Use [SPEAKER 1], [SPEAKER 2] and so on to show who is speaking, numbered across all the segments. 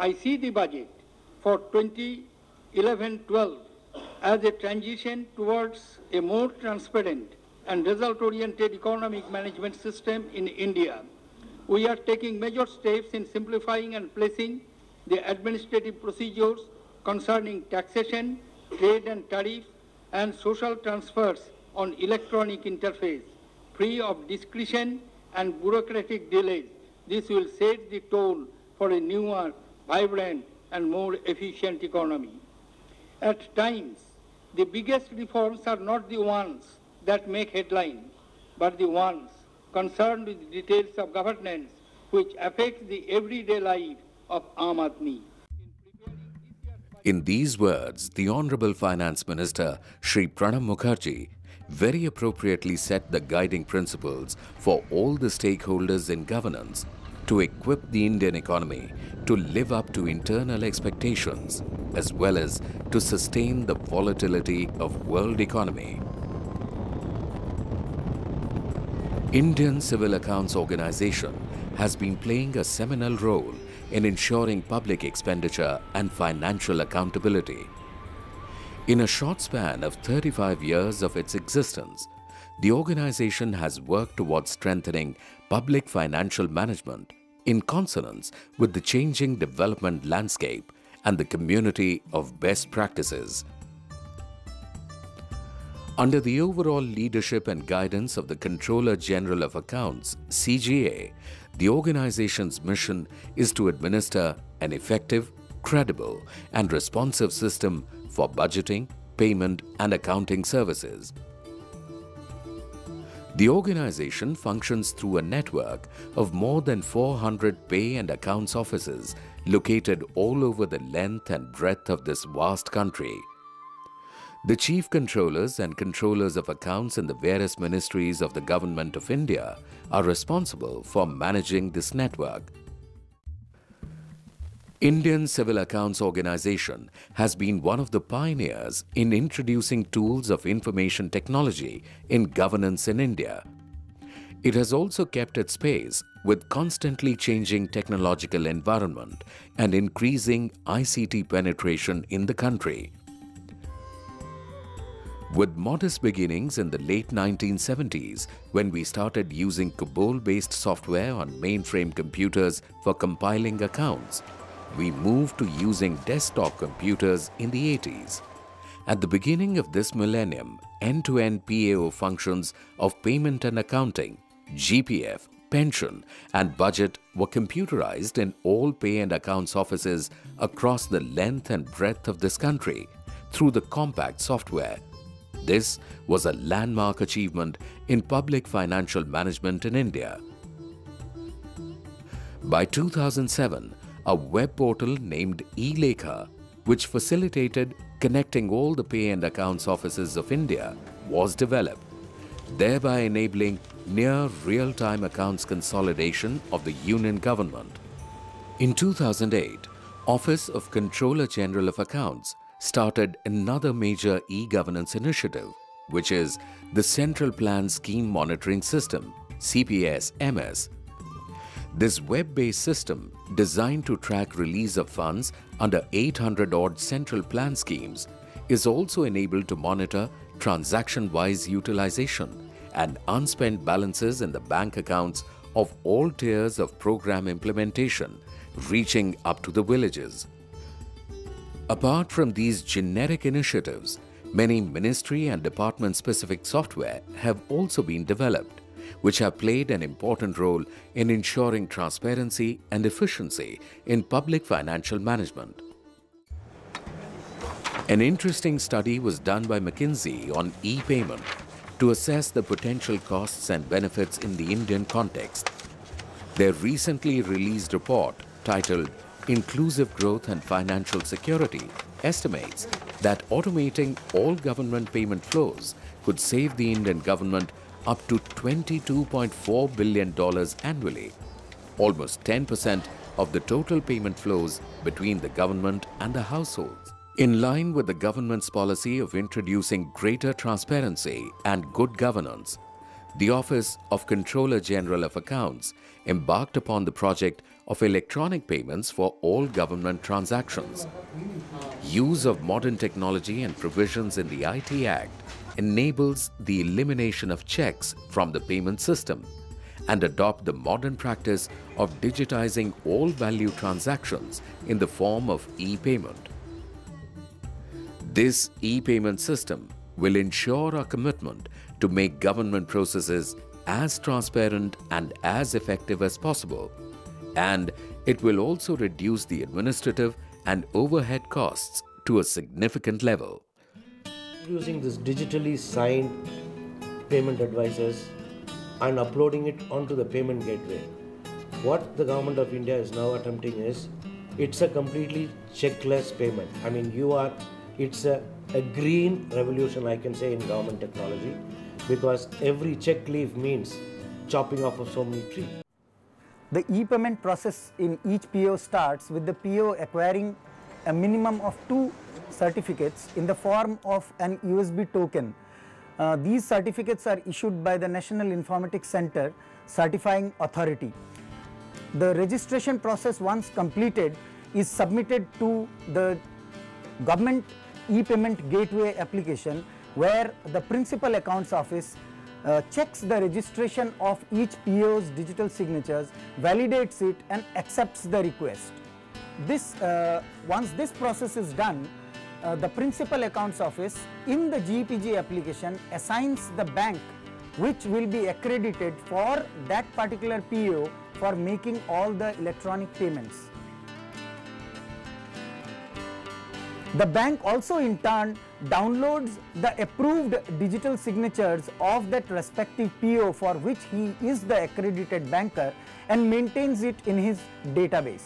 [SPEAKER 1] I see the budget for 2011-12 as a transition towards a more transparent and result-oriented economic management system in India. We are taking major steps in simplifying and placing the administrative procedures concerning taxation, trade and tariff, and social transfers on electronic interface, free of discretion and bureaucratic delays. This will set the tone for a newer, vibrant, and more efficient economy. At times, the biggest reforms are not the ones that make headlines, but the ones concerned with details of governance which affect the everyday life of Aam Aadmi.
[SPEAKER 2] In these words, the Honorable Finance Minister, Shri Pranab Mukherjee, very appropriately set the guiding principles for all the stakeholders in governance to equip the Indian economy to live up to internal expectations as well as to sustain the volatility of world economy. Indian Civil Accounts Organization has been playing a seminal role in ensuring public expenditure and financial accountability. In a short span of 35 years of its existence, the organization has worked towards strengthening public financial management in consonance with the changing development landscape and the community of best practices. Under the overall leadership and guidance of the Controller General of Accounts, CGA, the organization's mission is to administer an effective, credible, and responsive system for budgeting, payment, and accounting services. The organization functions through a network of more than 400 pay and accounts offices located all over the length and breadth of this vast country. The Chief Controllers and Controllers of Accounts in the various ministries of the Government of India are responsible for managing this network. Indian Civil Accounts Organization has been one of the pioneers in introducing tools of information technology in governance in India. It has also kept its pace with constantly changing technological environment and increasing ICT penetration in the country. With modest beginnings in the late 1970s, when we started using COBOL-based software on mainframe computers for compiling accounts, we moved to using desktop computers in the 80s. At the beginning of this millennium, end-to-end PAO functions of payment and accounting, GPF, pension, and budget were computerized in all pay and accounts offices across the length and breadth of this country through the compact software. This was a landmark achievement in public financial management in India. By 2007, a web portal named eLekha, which facilitated connecting all the pay and accounts offices of India, was developed, thereby enabling near real-time accounts consolidation of the Union government. In 2008, Office of Controller General of Accounts started another major e-governance initiative, which is the Central Plan Scheme Monitoring System, CPS-MS. This web-based system, designed to track release of funds under 800-odd central plan schemes, is also enabled to monitor transaction-wise utilization and unspent balances in the bank accounts of all tiers of program implementation, reaching up to the villages. Apart from these generic initiatives, many ministry and department-specific software have also been developed, which have played an important role in ensuring transparency and efficiency in public financial management. An interesting study was done by McKinsey on e-payment to assess the potential costs and benefits in the Indian context. Their recently released report, titled Inclusive Growth and Financial Security, estimates that automating all government payment flows could save the Indian government up to $22.4 billion annually, almost 10% of the total payment flows between the government and the households. In line with the government's policy of introducing greater transparency and good governance, the Office of Controller General of Accounts embarked upon the project of electronic payments for all government transactions. Use of modern technology and provisions in the IT Act enables the elimination of checks from the payment system and adopt the modern practice of digitizing all value transactions in the form of e-payment. This e-payment system will ensure our commitment to make government processes as transparent and as effective as possible, and it will also reduce the administrative and overhead costs to a significant level.
[SPEAKER 3] Using this digitally signed payment advices and uploading it onto the payment gateway, what the government of India is now attempting is, it's a completely checkless payment. I mean, it's a green revolution, I can say, in government technology, because every check leaf means chopping off of so many trees.
[SPEAKER 4] The e-payment process in each PO starts with the PO acquiring a minimum of 2 certificates in the form of an USB token. These certificates are issued by the National Informatics Center Certifying Authority. The registration process, once completed, is submitted to the government e-payment gateway application, where the Principal Accounts Office checks the registration of each PO's digital signatures, validates it and accepts the request. Once this process is done, the Principal Accounts Office in the GPG application assigns the bank which will be accredited for that particular PO for making all the electronic payments. The bank also in turn downloads the approved digital signatures of that respective PO for which he is the accredited banker and maintains it in his database.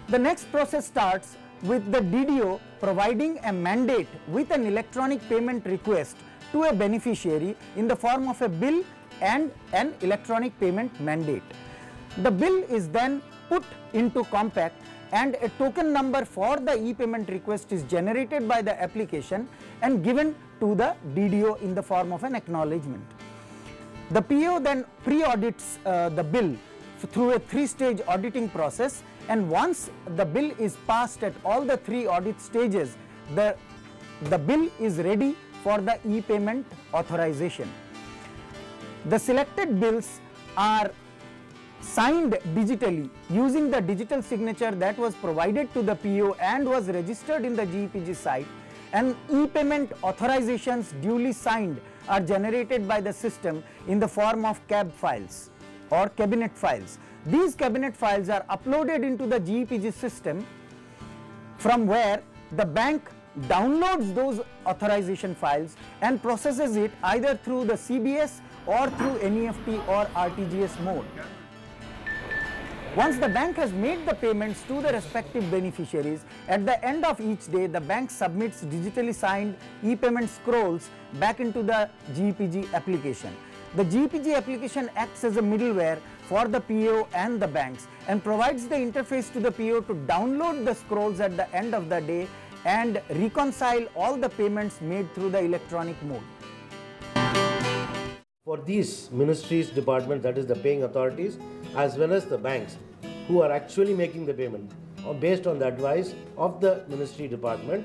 [SPEAKER 4] The next process starts with the DDO providing a mandate with an electronic payment request to a beneficiary in the form of a bill and an electronic payment mandate. The bill is then put into Compact and a token number for the e-payment request is generated by the application and given to the DDO in the form of an acknowledgement. The PO then pre-audits the bill through a 3-stage auditing process, and once the bill is passed at all the 3 audit stages, the bill is ready for the e-payment authorization. The selected bills are signed digitally using the digital signature that was provided to the PO and was registered in the GPG site, and e-payment authorizations duly signed are generated by the system in the form of CAB files or cabinet files. These cabinet files are uploaded into the GPG system, from where the bank downloads those authorization files and processes it either through the CBS or through NEFT or RTGS mode. Once the bank has made the payments to the respective beneficiaries, at the end of each day, the bank submits digitally signed e-payment scrolls back into the GPG application. The GPG application acts as a middleware for the PO and the banks and provides the interface to the PO to download the scrolls at the end of the day and reconcile all the payments made through the electronic mode.
[SPEAKER 3] For these ministries, departments, that is the paying authorities, as well as the banks who are actually making the payment based on the advice of the ministry department,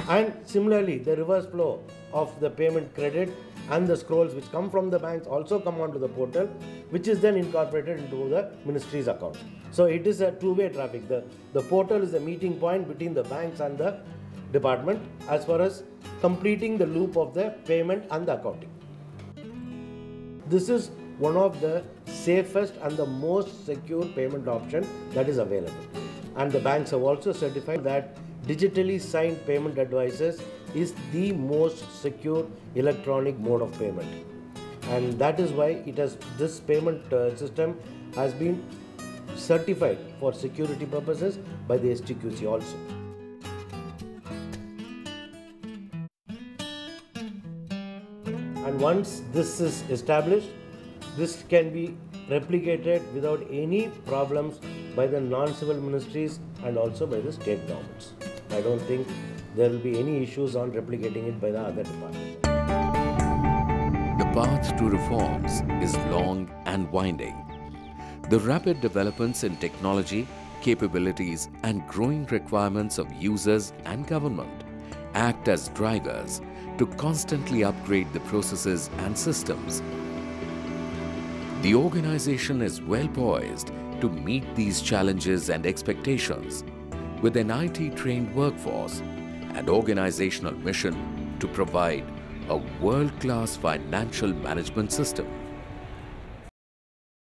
[SPEAKER 3] and similarly the reverse flow of the payment credit and the scrolls which come from the banks also come onto the portal, which is then incorporated into the ministry's account. So it is a two-way traffic. The portal is a meeting point between the banks and the department as far as completing the loop of the payment and the accounting. This is one of the safest and the most secure payment option that is available. And the banks have also certified that digitally signed payment advices is the most secure electronic mode of payment. And that is why this payment system has been certified for security purposes by the STQC also. And once this is established, this can be replicated without any problems by the non-civil ministries and also by the state governments. I don't think there will be any issues on replicating it by the other departments.
[SPEAKER 2] The path to reforms is long and winding. The rapid developments in technology, capabilities and growing requirements of users and government act as drivers to constantly upgrade the processes and systems. The organization is well poised to meet these challenges and expectations with an IT-trained workforce and organizational mission to provide a world-class financial management system.